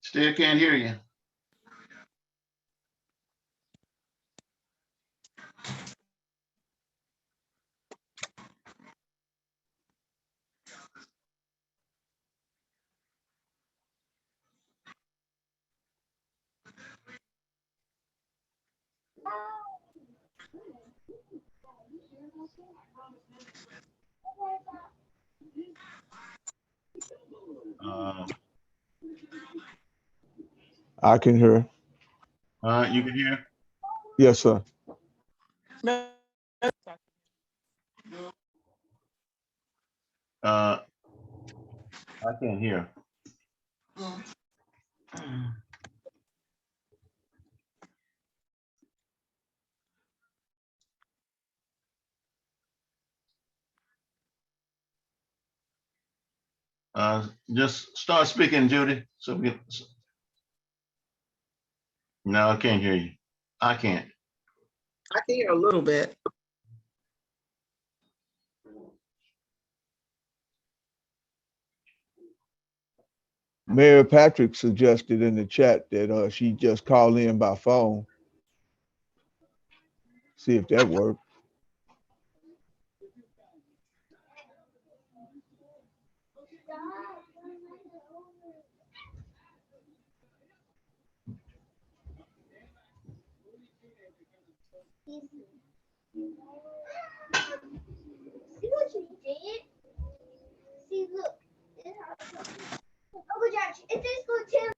Still can't hear you. I can hear. You can hear? Yes, sir. I can't hear. Just start speaking, Judy. So we can... No, I can't hear you. I can't. I can hear a little bit. Mayor Patrick suggested in the chat that she just call in by phone. See if that worked. See what you did? See, look. Oh, Josh, it's just for Tim.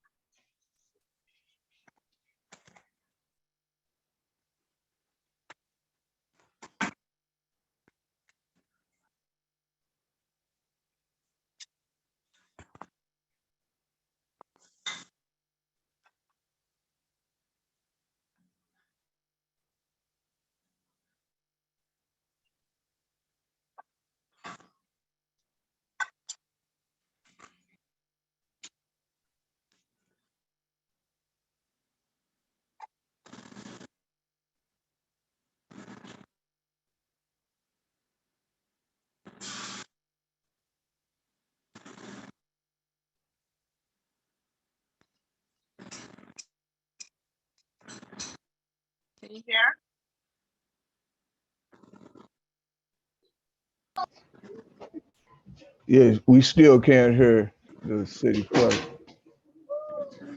Can you hear? Yes, we still can't hear the city clerk.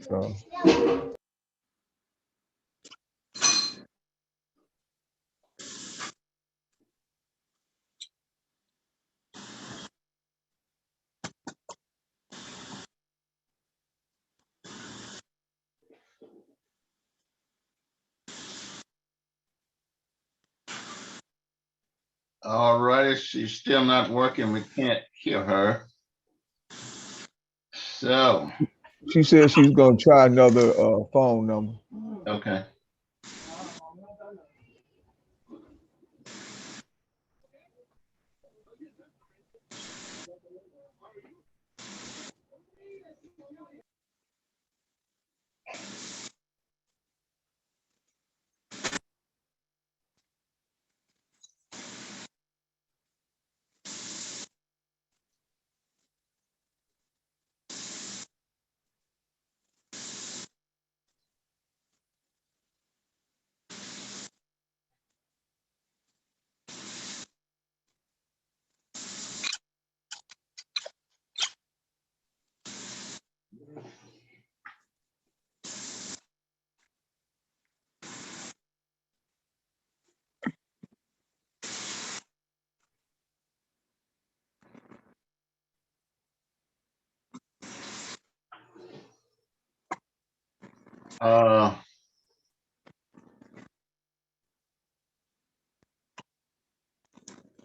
So. All right, she's still not working. We can't hear her. So. She said she's gonna try another phone number. Okay.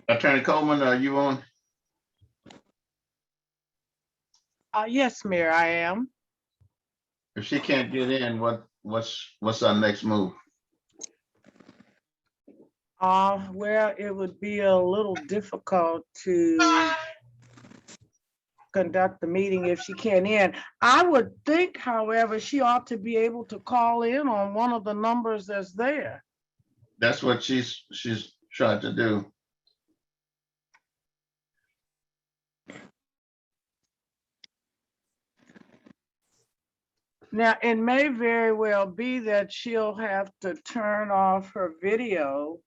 Attorney Coleman, are you on? Yes, Mayor, I am. If she can't get in, what's our next move? Well, it would be a little difficult to conduct the meeting if she can't in. I would think, however, she ought to be able to call in on one of the numbers that's there. That's what she's tried to do. Now, it may very well be that she'll have to turn off her video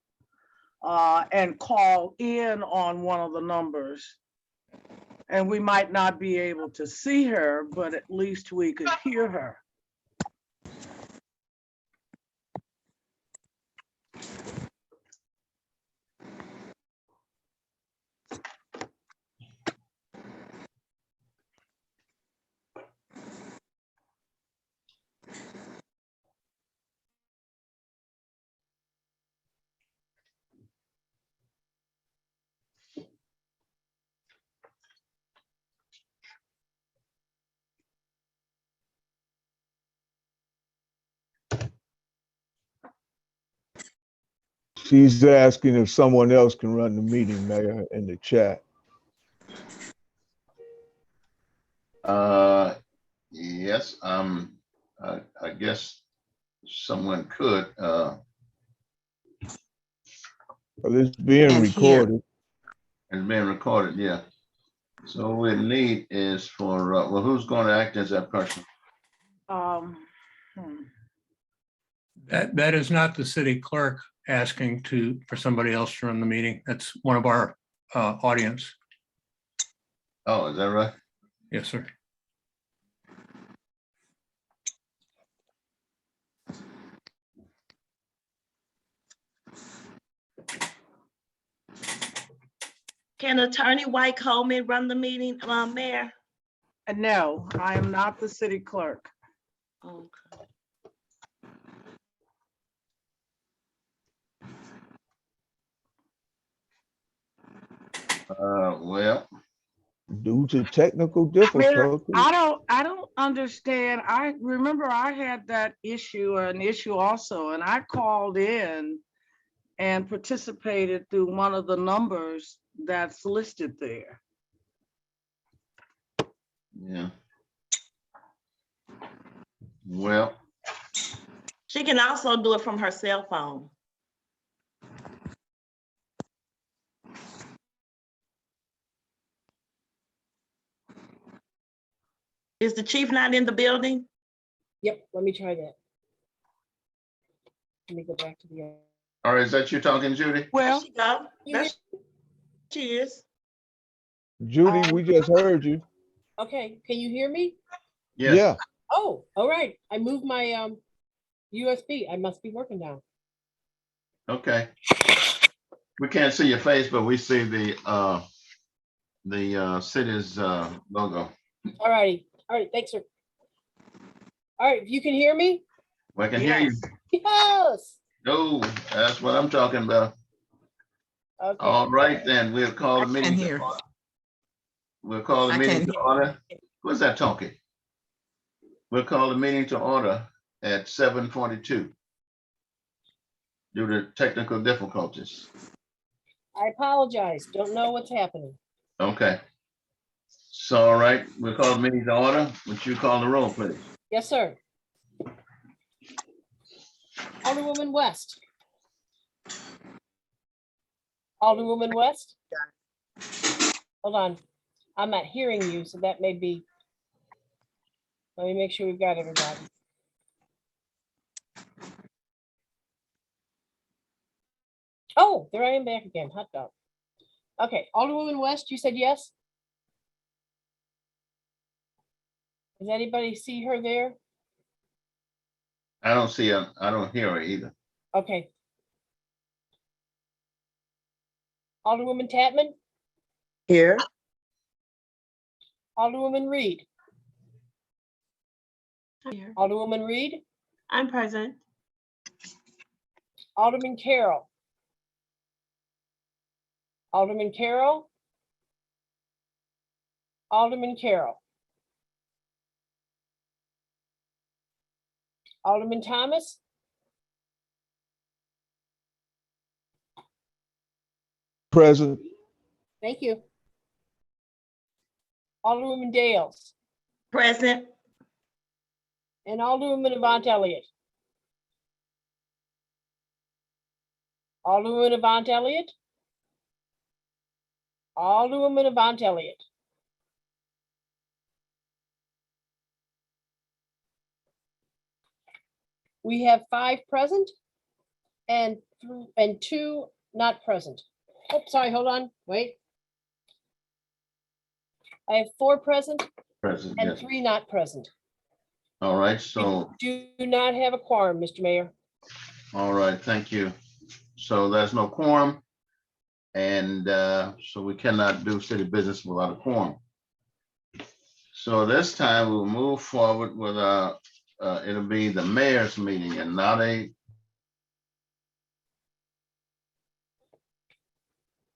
and call in on one of the numbers. And we might not be able to see her, but at least we could hear her. She's asking if someone else can run the meeting, Mayor, in the chat. Yes, I guess someone could, Well, it's being And here. recorded. it's being recorded, yeah. So what we need is for, well, who's going to act as that person? Hmm. That is not the city clerk asking for somebody else to run the meeting. That's one of our audience. Oh, is that right? Yes, sir. Can Attorney White Coleman run the meeting, Mayor? No, I am not the city clerk. Okay. Well, Due to technical Mayor, difficulties. I don't understand. I remember I had that issue, an issue also, and I called in and participated through one of the numbers that's listed there. yeah. Well, She can also do it from her cell phone. Is the chief not in the building? Yep, let me try that. Let me go back to the. all right, is that you talking, Judy? There Well, she go. You There she is. Judy, we just heard you. Okay, can you hear me? Yes. Yeah, Oh, all right. I moved my USB. I must be working now. Okay. We can't see your face, but we see the city's logo. All righty. All right, thanks, sir. All right, you can hear me? We can hear you. Yes. Oh, that's what I'm talking about. Okay. All right, then we'll call the I meeting. can to hear. order. We'll call the I meeting can to hear. order. Who's that talking? We'll call the meeting to order at 7:42 due to technical difficulties. I apologize. Don't know what's happening. Okay. So, all right, we'll call the meeting to order. Would you call the roll, please? Yes, sir. Alderwoman West. Alderwoman West. Hold on. I'm not hearing you, so that may be. Let me make sure we've got everybody. Oh, there I am back again. Hot dog. Okay, Alderwoman West, you said yes? Does anybody see her there? I don't see her. I don't hear her either. Okay. Alderwoman Tatman? Here. Alderwoman Reed? Here. Alderwoman Reed? I'm present. Alderman Carroll? Alderman Carroll? Alderman Carroll? Alderman Thomas? present. Thank you. Alderwoman Dales Present. and Alderwoman Avant Elliott. Alderwoman Avant Elliott. Alderwoman Avant Elliott. we have 5 present and 2 not present. Oh, sorry, hold on, wait. I have 4 present President, and yes. 3 not present. All right, We so, do not have a quorum, Mr. Mayor. all right, thank you. So there's no quorum. And so we cannot do city business without a quorum. So this time we'll move forward with it'll be the mayor's meeting and not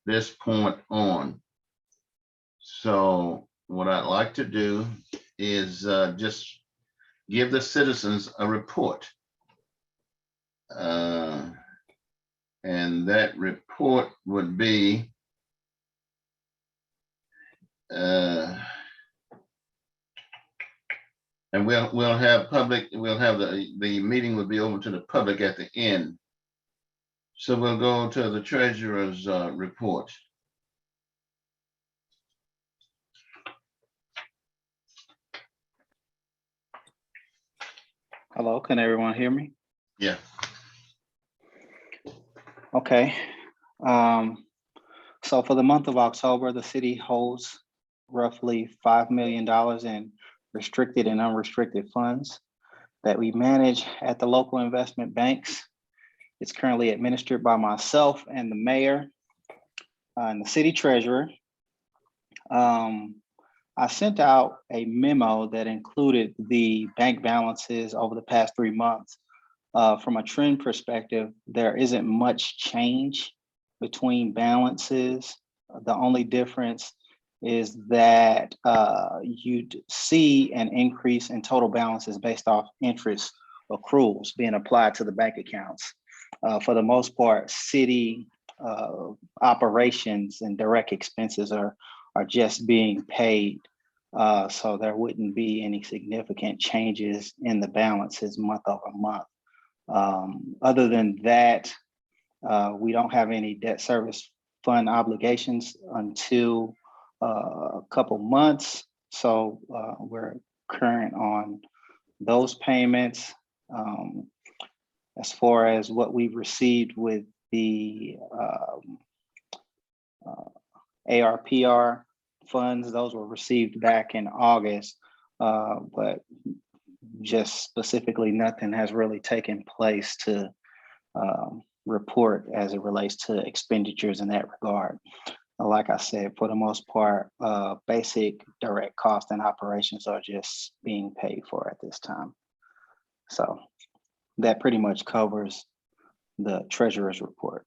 this point on. So what I'd like to do is just give the citizens a report. And that report would be and we'll have the meeting will be open to the public at the end. So we'll go to the treasurer's report. Hello, can everyone hear me? Yeah. Okay. So for the month of October, the city holds roughly $5 million in restricted and unrestricted funds that we manage at the local investment banks. It's currently administered by myself and the mayor and the city treasurer. I sent out a memo that included the bank balances over the past 3 months. From a trend perspective, there isn't much change between balances. The only difference is that you'd see an increase in total balances based off interest accruals being applied to the bank accounts. For the most part, city operations and direct expenses are just being paid. So there wouldn't be any significant changes in the balances month over month. Other than that, we don't have any debt service fund obligations until a couple months. So we're current on those payments. As far as what we've received with the ARPR funds, those were received back in August, but just specifically nothing has really taken place to report as it relates to expenditures in that regard. Like I said, for the most part, basic direct cost and operations are just being paid for at this time. So that pretty much covers the treasurer's report.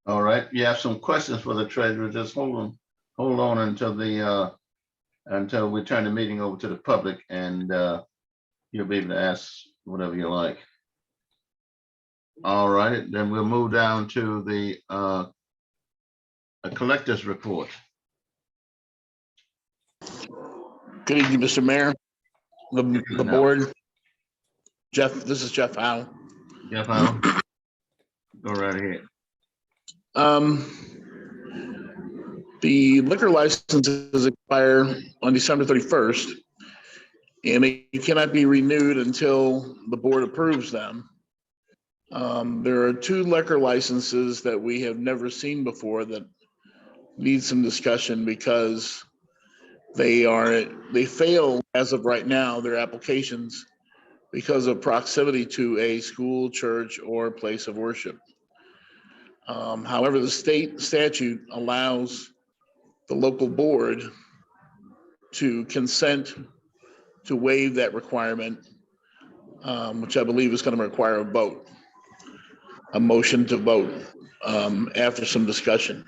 All right, you have some questions for the treasurer. Just hold on until we turn the meeting over to the public, and you'll be able to ask whatever you like. All right, then we'll move down to the collector's report. Good evening, Mr. Mayor, the board. Jeff, this is Jeff Howe. Jeff Howe, go right ahead. The liquor licenses expire on December 31st, and they cannot be renewed until the board approves them. There are 2 liquor licenses that we have never seen before that need some discussion because they fail as of right now, their applications, because of proximity to a school, church, or place of worship. However, the state statute allows the local board to consent to waive that requirement, which I believe is going to require a vote, a motion to vote after some discussion.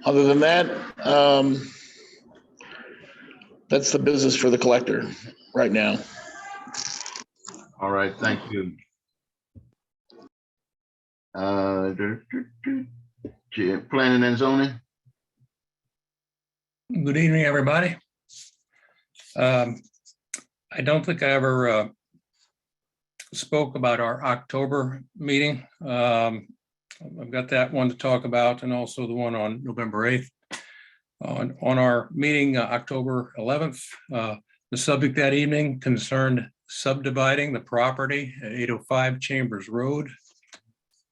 Other than that, that's the business for the collector right now. All right, thank you. Planning and zoning. Good evening, everybody. I don't think I ever spoke about our October meeting. I've got that one to talk about, and also the one on November 8th. On our meeting, October 11th, The subject that evening concerned subdividing the property at 805 Chambers Road.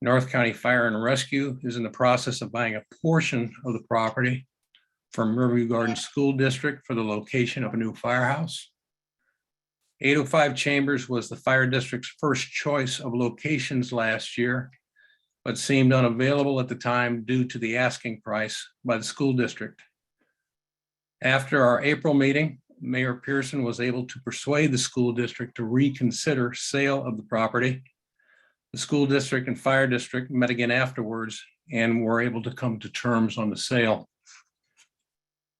North County Fire and Rescue is in the process of buying a portion of the property from Riverview Gardens School District for the location of a new firehouse. 805 Chambers was the fire district's first choice of locations last year, but seemed unavailable at the time due to the asking price by the school district. After our April meeting, Mayor Pearson was able to persuade the school district to reconsider sale of the property. The school district and fire district met again afterwards and were able to come to terms on the sale.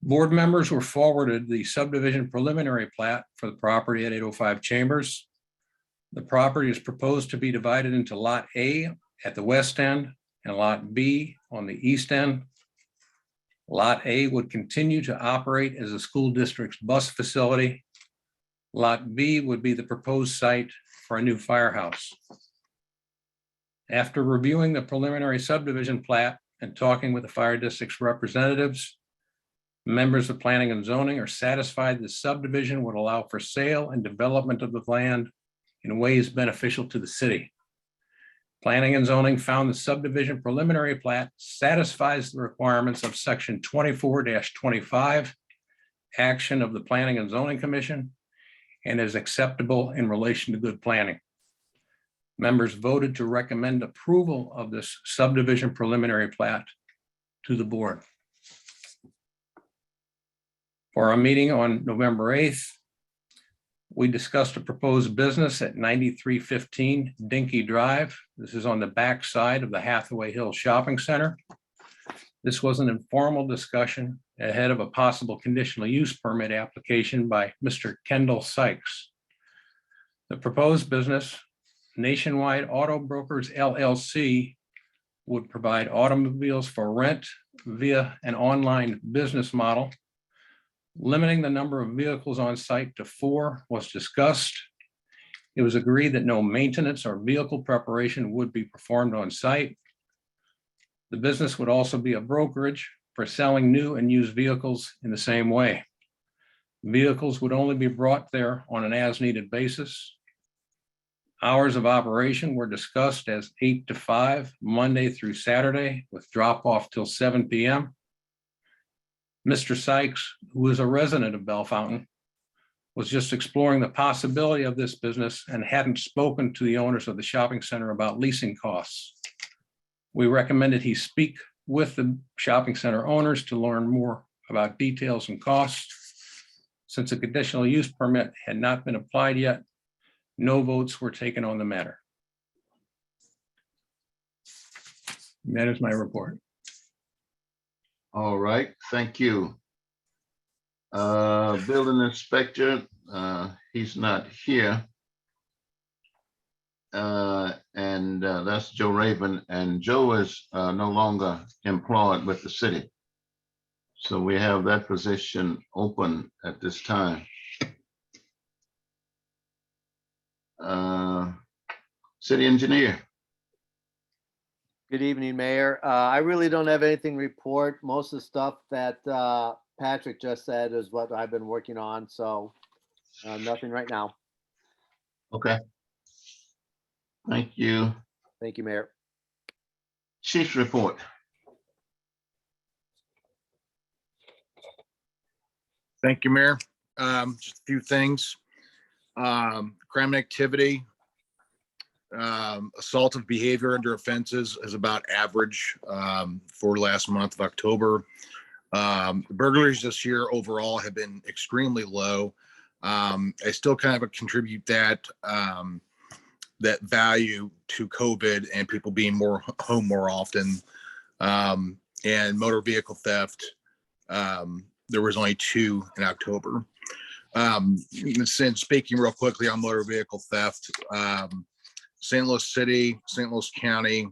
Board members were forwarded the subdivision preliminary plat for the property at 805 Chambers. The property is proposed to be divided into Lot A at the west end and Lot B on the east end. Lot A would continue to operate as a school district's bus facility. Lot B would be the proposed site for a new firehouse. After reviewing the preliminary subdivision plat and talking with the fire district's representatives, members of planning and zoning are satisfied the subdivision would allow for sale and development of the land in ways beneficial to the city. Planning and zoning found the subdivision preliminary plat satisfies the requirements of section 24-25, action of the Planning and Zoning Commission, and is acceptable in relation to good planning. Members voted to recommend approval of this subdivision preliminary plat to the board. For our meeting on November 8th, we discussed a proposed business at 9315 Dinky Drive. This is on the back side of the Hathaway Hill Shopping Center. This was an informal discussion ahead of a possible conditional use permit application by Mr. Kendall Sykes. The proposed business, Nationwide Auto Brokers LLC, would provide automobiles for rent via an online business model. Limiting the number of vehicles on site to 4 was discussed. It was agreed that no maintenance or vehicle preparation would be performed on site. The business would also be a brokerage for selling new and used vehicles in the same way. Vehicles would only be brought there on an as-needed basis. Hours of operation were discussed as 8 to 5, Monday through Saturday, with drop-off till 7 p.m. Mr. Sykes, who is a resident of Bell Fountain, was just exploring the possibility of this business and hadn't spoken to the owners of the shopping center about leasing costs. We recommended he speak with the shopping center owners to learn more about details and costs. Since a conditional use permit had not been applied yet, no votes were taken on the matter. And that is my report. All right, thank you. Building inspector, he's not here. And that's Joe Raven, and Joe is no longer employed with the city. So we have that position open at this time. City engineer. Good evening, Mayor. I really don't have anything to report. Most of the stuff that Patrick just said is what I've been working on, so nothing right now. Okay. Thank you. Thank you, Mayor. Chief's report. Thank you, Mayor. Just a few things. Crime activity, assaultive behavior under offenses is about average for last month of October. Burglaries this year overall have been extremely low. I still kind of contribute that value to COVID and people being more home more often, and motor vehicle theft. There was only 2 in October. Since speaking real quickly on motor vehicle theft, St. Louis City, St. Louis County,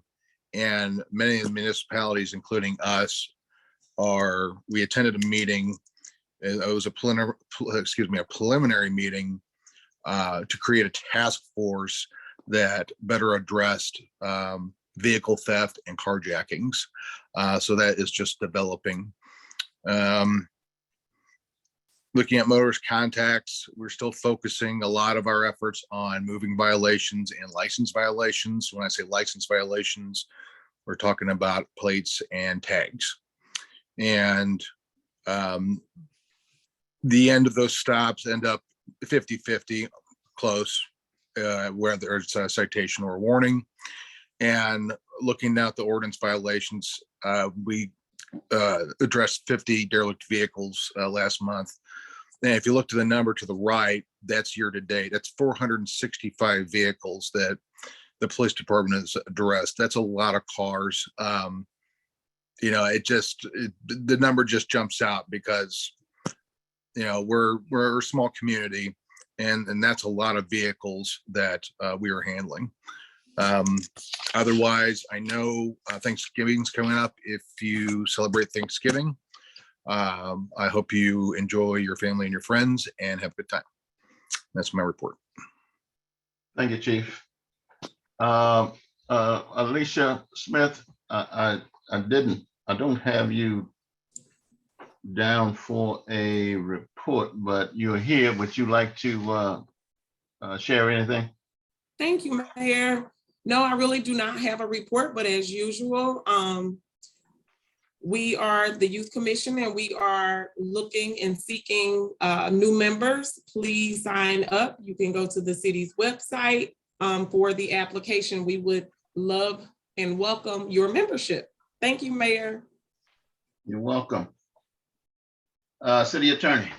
and many of the municipalities, including us, we attended a meeting. It was a preliminary meeting to create a task force that better addressed vehicle theft and carjackings. So that is just developing. Looking at motorist contacts, we're still focusing a lot of our efforts on moving violations and license violations. When I say license violations, we're talking about plates and tags. And the end of those stops end up 50-50 close, whether it's a citation or a warning. And looking at the ordinance violations, we addressed 50 derelict vehicles last month. And if you look to the number to the right, that's year to date. That's 465 vehicles that the police department has addressed. That's a lot of cars. You know, the number just jumps out because, you know, we're a small community, and that's a lot of vehicles that we are handling. Otherwise, I know Thanksgiving's coming up. If you celebrate Thanksgiving, I hope you enjoy your family and your friends and have a good time. That's my report. Thank you, Chief. Alicia Smith, I don't have you down for a report, but you're here. Would you like to share anything? Thank you, Mayor. No, I really do not have a report, but as usual, we are the Youth Commission and we are looking and seeking new members. Please sign up. You can go to the city's website for the application. We would love and welcome your membership. Thank you, Mayor. You're welcome. City Attorney.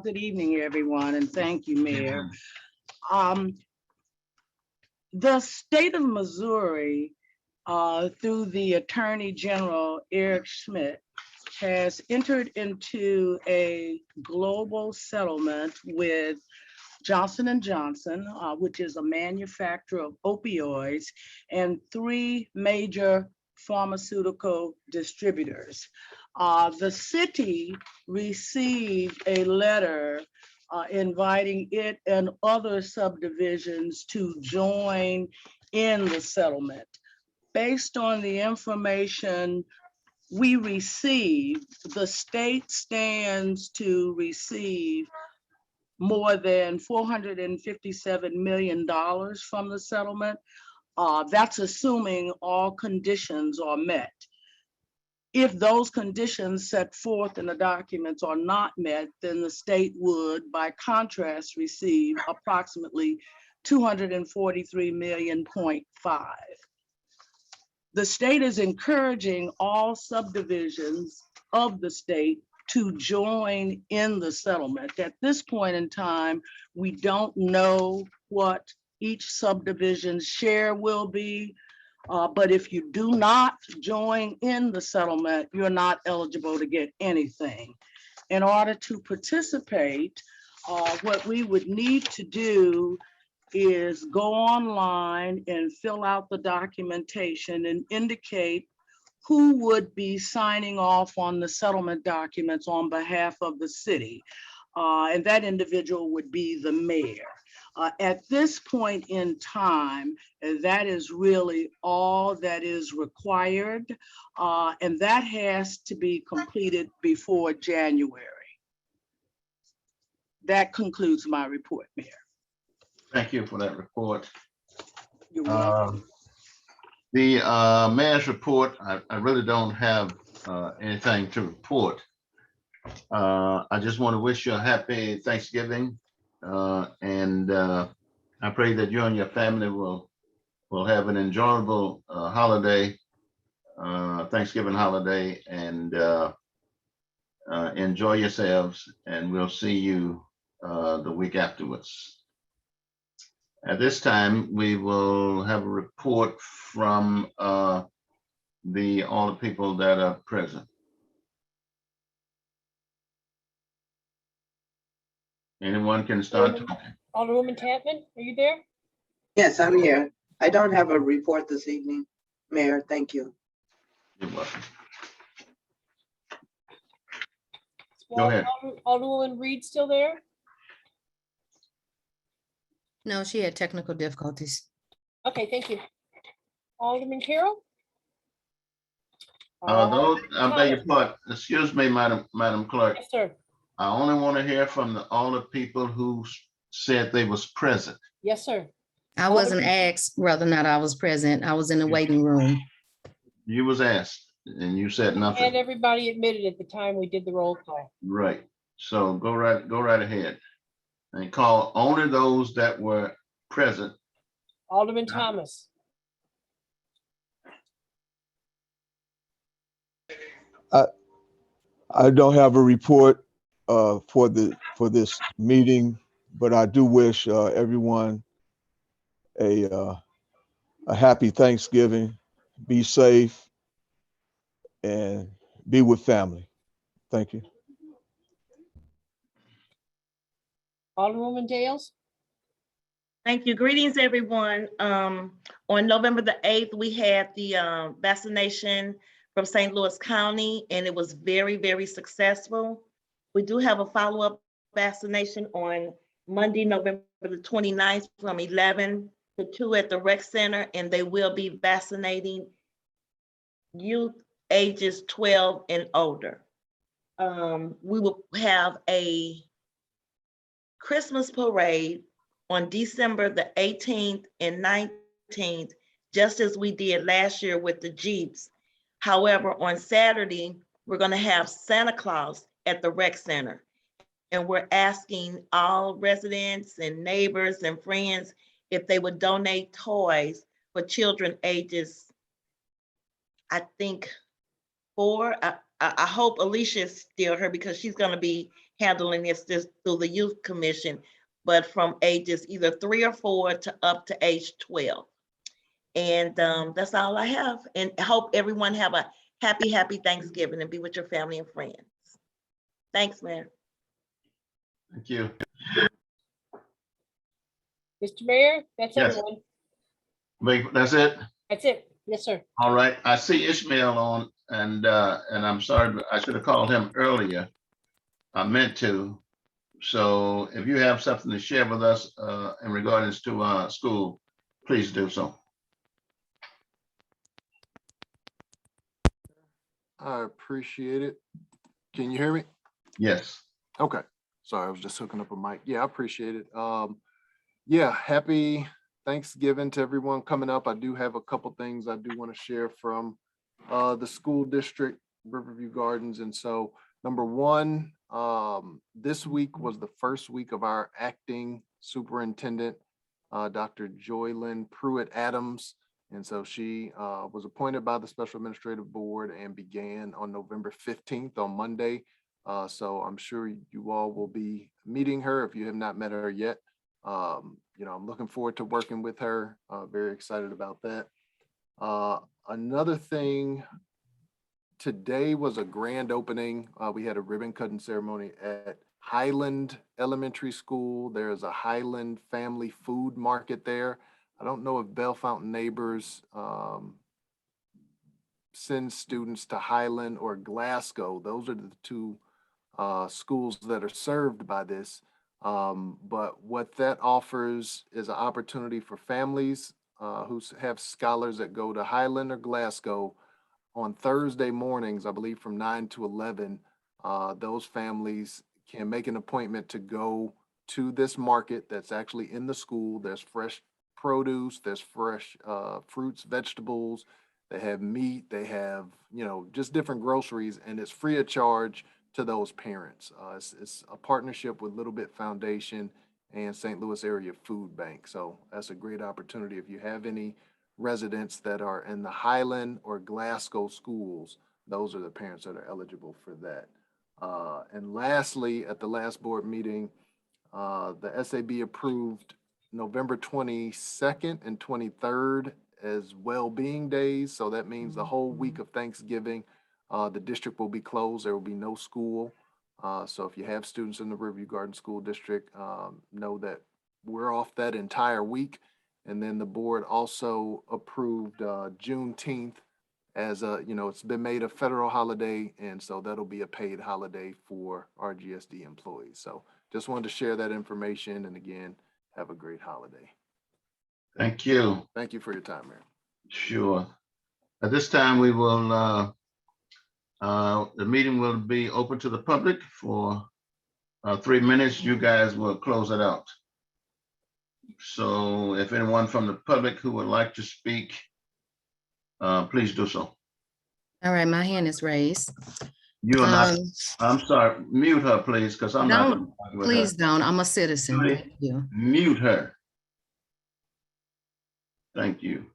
Good evening, everyone, and thank you, Mayor. The state of Missouri, through the Attorney General, Eric Schmidt, has entered into a global settlement with Johnson & Johnson, which is a manufacturer of opioids, and 3 major pharmaceutical distributors. The city received a letter inviting it and other subdivisions to join in the settlement. Based on the information we received, the state stands to receive more than $457 million from the settlement. That's assuming all conditions are met. If those conditions set forth in the documents are not met, then the state would, by contrast, receive approximately $243.5 million. The state is encouraging all subdivisions of the state to join in the settlement. At this point in time, we don't know what each subdivision's share will be. But if you do not join in the settlement, you're not eligible to get anything. In order to participate, what we would need to do is go online and fill out the documentation and indicate who would be signing off on the settlement documents on behalf of the city. And that individual would be the mayor. At this point in time, that is really all that is required. And that has to be completed before January. That concludes my report, Mayor. Thank you for that report. You're welcome. The mayor's report, I really don't have anything to report. I just want to wish you a happy Thanksgiving. And I pray that you and your family will have an enjoyable holiday, Thanksgiving holiday, and enjoy yourselves. And we'll see you the week afterwards. At this time, we will have a report from all the people that are present. Anyone can start talking. Alderwoman Tapman, are you there? Yes, I'm here. I don't have a report this evening, Mayor. Thank you. You're welcome. Go ahead. Alderwoman Reed still there? No, she had technical difficulties. Okay, thank you. Alderman Carroll? Those, I beg your pardon, excuse me, Madam Clerk. Yes, sir. I only want to hear from all the people who said they was present. Yes, sir. I wasn't asked whether or not I was present. I was in the waiting room. You was asked and you said And nothing. everybody admitted at the time we did the roll call. Right. So go right ahead and call only those that were present. Alderman Thomas, I don't have a report for this meeting, but I do wish everyone a happy Thanksgiving. Be safe and be with family. Thank you. Alderwoman Dales, Thank you. Greetings, everyone. On November the 8th, we had the vaccination from St. Louis County, and it was very, very successful. We do have a follow-up vaccination on Monday, November the 29th from 11 to 2 at the rec center, and they will be vaccinating youth ages 12 and older. We will have a Christmas parade on December the 18th and 19th, just as we did last year with the Jeeps. However, on Saturday, we're going to have Santa Claus at the rec center. And we're asking all residents and neighbors and friends if they would donate toys for children ages, I think, 4. I hope Alicia is still here because she's going to be handling this through the youth commission, but from ages either 3 or 4 to up to age 12. And that's all I have. And I hope everyone have a happy Thanksgiving and be with your family and friends. Thanks, Mayor. Thank you. Mr. Mayor, that's Yes. everyone. Wait, that's it? That's it. Yes, sir. All right. I see Ishmael on and I'm sorry, but I should have called him earlier. I meant to. So if you have something to share with us in regards to school, please do so. I appreciate it. Can you hear me? Yes. Okay. Sorry, I was just hooking up a mic. Yeah, I appreciate it. Yeah, happy Thanksgiving to everyone coming up. I do have a couple things I do want to share from the school district, Riverview Gardens. And so number one, this week was the first week of our acting superintendent, Dr. Joylyn Pruitt Adams. And so she was appointed by the Special Administrative Board and began on November 15th on Monday. So I'm sure you all will be meeting her if you have not met her yet. You know, I'm looking forward to working with her. Very excited about that. Another thing, today was a grand opening. We had a ribbon cutting ceremony at Highland Elementary School. There's a Highland family food market there. I don't know if Bell Fountain Neighbors send students to Highland or Glasgow. Those are the two schools that are served by this. But what that offers is an opportunity for families who have scholars that go to Highland or Glasgow on Thursday mornings, I believe from 9 to 11. Those families can make an appointment to go to this market that's actually in the school. There's fresh produce, there's fresh fruits, vegetables, they have meat, they have, you know, just different groceries, and it's free of charge to those parents. It's a partnership with Little Bit Foundation and St. Louis Area Food Bank. So that's a great opportunity. If you have any residents that are in the Highland or Glasgow schools, those are the parents that are eligible for that. And lastly, at the last board meeting, the SAB approved November 22nd and 23rd as well-being days. So that means the whole week of Thanksgiving, the district will be closed. There will be no school. So if you have students in the Riverview Garden School District, know that we're off that entire week. And then the board also approved Juneteenth as a, you know, it's been made a federal holiday. And so that'll be a paid holiday for our GSD employees. So just wanted to share that information. And again, have a great holiday. Thank you. Thank you for your time, Mayor. Sure. At this time, we will The meeting will be open to the public for 3 minutes. You guys will close it out. So if anyone from the public who would like to speak, please do so. All right, my hand is raised. You are not, Um, I'm sorry, mute her, please, because I'm not. Don't, gonna argue with please her. don't. I'm a citizen. Judy, Thank you. mute her. Thank you.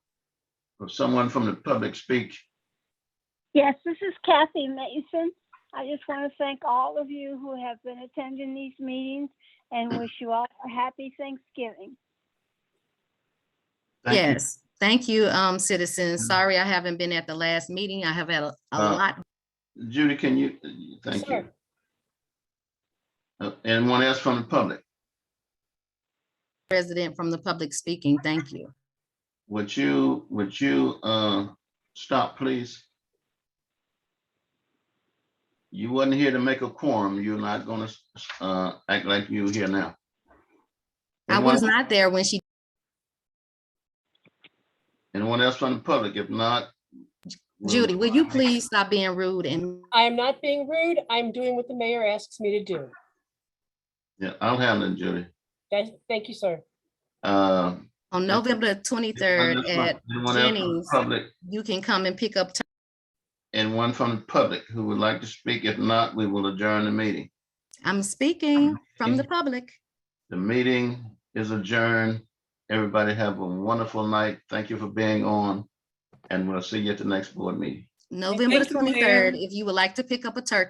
Will someone from the public speak? Yes, this is Kathy Mason. I just want to thank all of you who have been attending these meetings and wish you all a happy Thanksgiving. Thank you. Yes, thank you, citizens. Sorry I haven't been at the last meeting. I have had a lot. Judy, can you, thank you. Anyone else from the public? President from the public speaking. Thank you. Would you stop, please? You wasn't here to make a quorum. You're not gonna act like you here now. I was not there when she. Anyone else from the public? If not. Judy, will you please stop being rude? And I am not being rude. I'm doing what the mayor asks me to do. Yeah, I'll handle it, Judy. Thank you, sir. on November 23rd at Jennings, you can come and pick up. And one from the public who would like to speak. If not, we will adjourn the meeting. I'm speaking from the public. The meeting is adjourned. Everybody have a wonderful night. Thank you for being on. And we'll see you at the next board meeting. November the Thank you, Mayor. 23rd, if you would like to pick up a turkey.